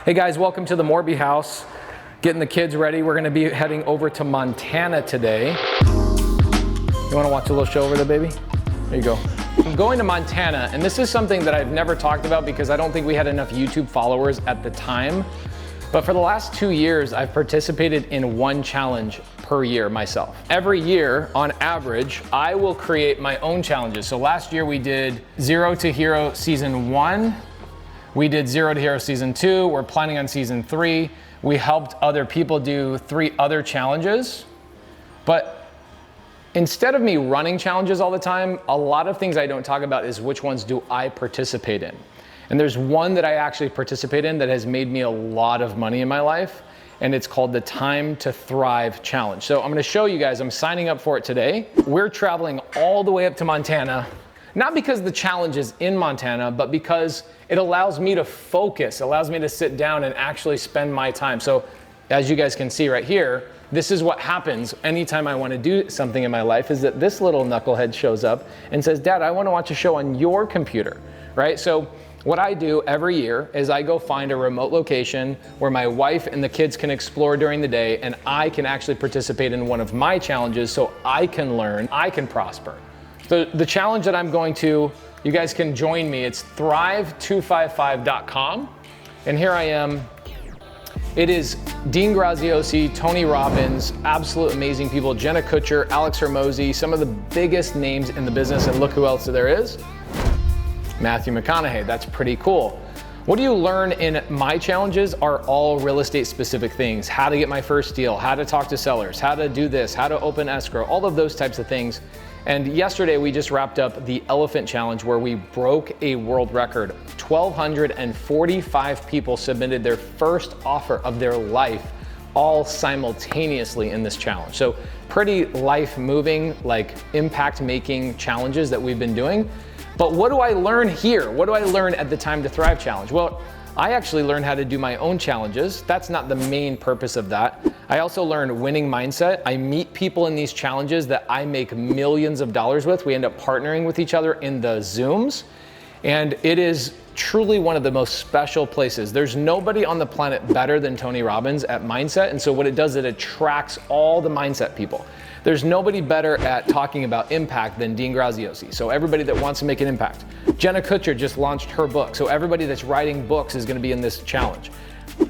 Hey guys, welcome to the Morby house. Getting the kids ready. We're gonna be heading over to Montana today. You wanna watch a little show over there, baby? There you go. I'm going to Montana, and this is something that I've never talked about because I don't think we had enough YouTube followers at the time. But for the last 2 years, I've participated in one challenge per year myself. Every year, on average, I will create my own challenges. So last year we did Zero to Hero Season 1. We did Zero to Hero Season 2. We're planning on Season 3. We helped other people do 3 other challenges. But instead of me running challenges all the time, a lot of things I don't talk about is which ones do I participate in. And there's one that I actually participate in that has made me a lot of money in my life, and it's called the Time to Thrive Challenge. So I'm gonna show you guys, I'm signing up for it today. We're traveling all the way up to Montana, not because the challenge is in Montana, but because it allows me to focus, allows me to sit down and actually spend my time. So as you guys can see right here, this is what happens anytime I wanna do something in my life, is that this little knucklehead shows up and says, Dad, I wanna watch a show on your computer, right? So what I do every year is I go find a remote location where my wife and the kids can explore during the day, and I can actually participate in one of my challenges so I can learn, I can prosper. The challenge that I'm going to, you guys can join me, it's thrive255.com, and here I am. It is Dean Graziosi, Tony Robbins, absolute amazing people, Jenna Kutcher, Alex Hormozy, some of the biggest names in the business, and look who else there is. Matthew McConaughey, that's pretty cool. What do you learn in my challenges are all real estate specific things. How to get my first deal, how to talk to sellers, how to do this, how to open escrow, all of those types of things. And yesterday we just wrapped up the Elephant Challenge where we broke a world record. 1,245 people submitted their first offer of their life all simultaneously in this challenge. So pretty life moving, like impact making challenges that we've been doing. But what do I learn here? What do I learn at the Time to Thrive Challenge? Well, I actually learned how to do my own challenges. That's not the main purpose of that. I also learned winning mindset. I meet people in these challenges that I make millions of dollars with. We end up partnering with each other in the Zooms. And it is truly one of the most special places. There's nobody on the planet better than Tony Robbins at mindset. And so what it does, it attracts all the mindset people. There's nobody better at talking about impact than Dean Graziosi. So everybody that wants to make an impact. Jenna Kutcher just launched her book. So everybody that's writing books is gonna be in this challenge.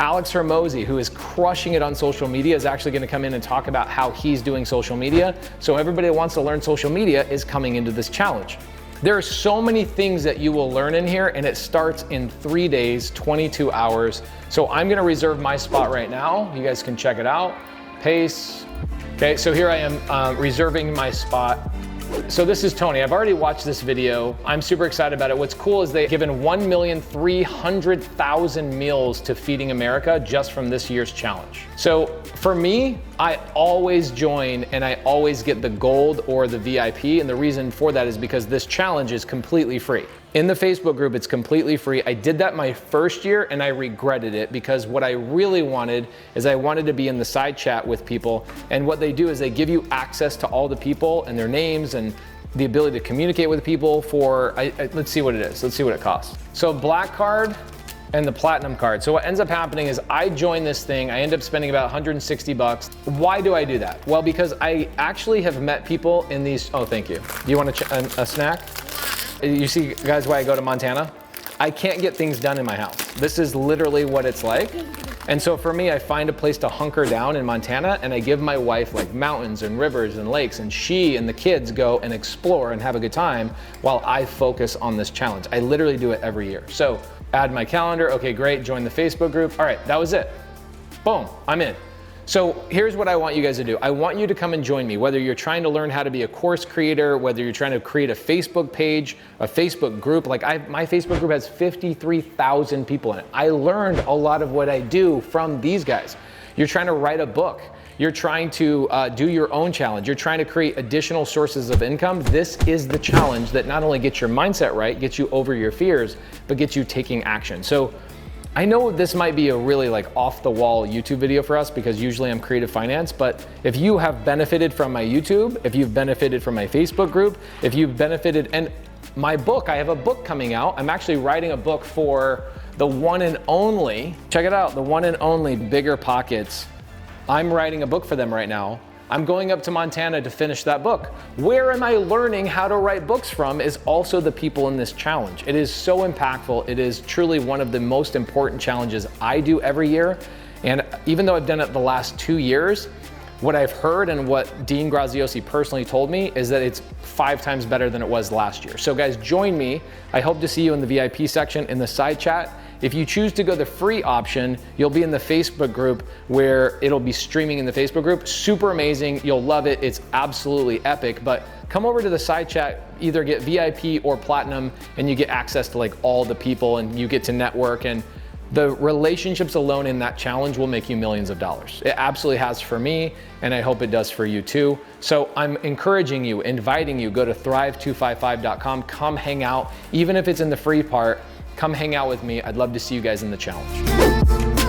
Alex Hormozy, who is crushing it on social media, is actually gonna come in and talk about how he's doing social media. So everybody that wants to learn social media is coming into this challenge. There are so many things that you will learn in here, and it starts in 3 days, 22 hours. So I'm gonna reserve my spot right now. You guys can check it out. Pace. Okay, so here I am reserving my spot. So this is Tony. I've already watched this video. I'm super excited about it. What's cool is they've given 1,300,000 meals to Feeding America just from this year's challenge. So for me, I always join and I always get the gold or the VIP. And the reason for that is because this challenge is completely free. In the Facebook group, it's completely free. I did that my first year and I regretted it because what I really wanted is I wanted to be in the side chat with people. And what they do is they give you access to all the people and their names and the ability to communicate with people for, let's see what it is. Let's see what it costs. So Black Card and the Platinum Card. So what ends up happening is I join this thing, I end up spending about 160 bucks. Why do I do that? Well, because I actually have met people in these, oh, thank you. Do you want a snack? You see, guys, why I go to Montana? I can't get things done in my house. This is literally what it's like. And so for me, I find a place to hunker down in Montana and I give my wife like mountains and rivers and lakes, and she and the kids go and explore and have a good time while I focus on this challenge. I literally do it every year. So add my calendar. Okay, great. Join the Facebook group. All right, that was it. Boom, I'm in. So here's what I want you guys to do. I want you to come and join me, whether you're trying to learn how to be a course creator, whether you're trying to create a Facebook page, a Facebook group. Like my Facebook group has 53,000 people in it. I learned a lot of what I do from these guys. You're trying to write a book. You're trying to do your own challenge. You're trying to create additional sources of income. This is the challenge that not only gets your mindset right, gets you over your fears, but gets you taking action. So I know this might be a really like off the wall YouTube video for us because usually I'm creative finance, but if you have benefited from my YouTube, if you've benefited from my Facebook group, if you've benefited, and my book, I have a book coming out. I'm actually writing a book for the one and only, check it out, the one and only Bigger Pockets. I'm writing a book for them right now. I'm going up to Montana to finish that book. Where am I learning how to write books from is also the people in this challenge. It is so impactful. It is truly one of the most important challenges I do every year. And even though I've done it the last 2 years, what I've heard and what Dean Graziosi personally told me is that it's 5 times better than it was last year. So guys, join me. I hope to see you in the VIP section in the side chat. If you choose to go the free option, you'll be in the Facebook group where it'll be streaming in the Facebook group. Super amazing, you'll love it. It's absolutely epic, but come over to the side chat, either get VIP or Platinum, and you get access to like all the people and you get to network, and the relationships alone in that challenge will make you millions of dollars. It absolutely has for me, and I hope it does for you too. So I'm encouraging you, inviting you, go to thrive255.com, come hang out. Even if it's in the free part, come hang out with me. I'd love to see you guys in the challenge.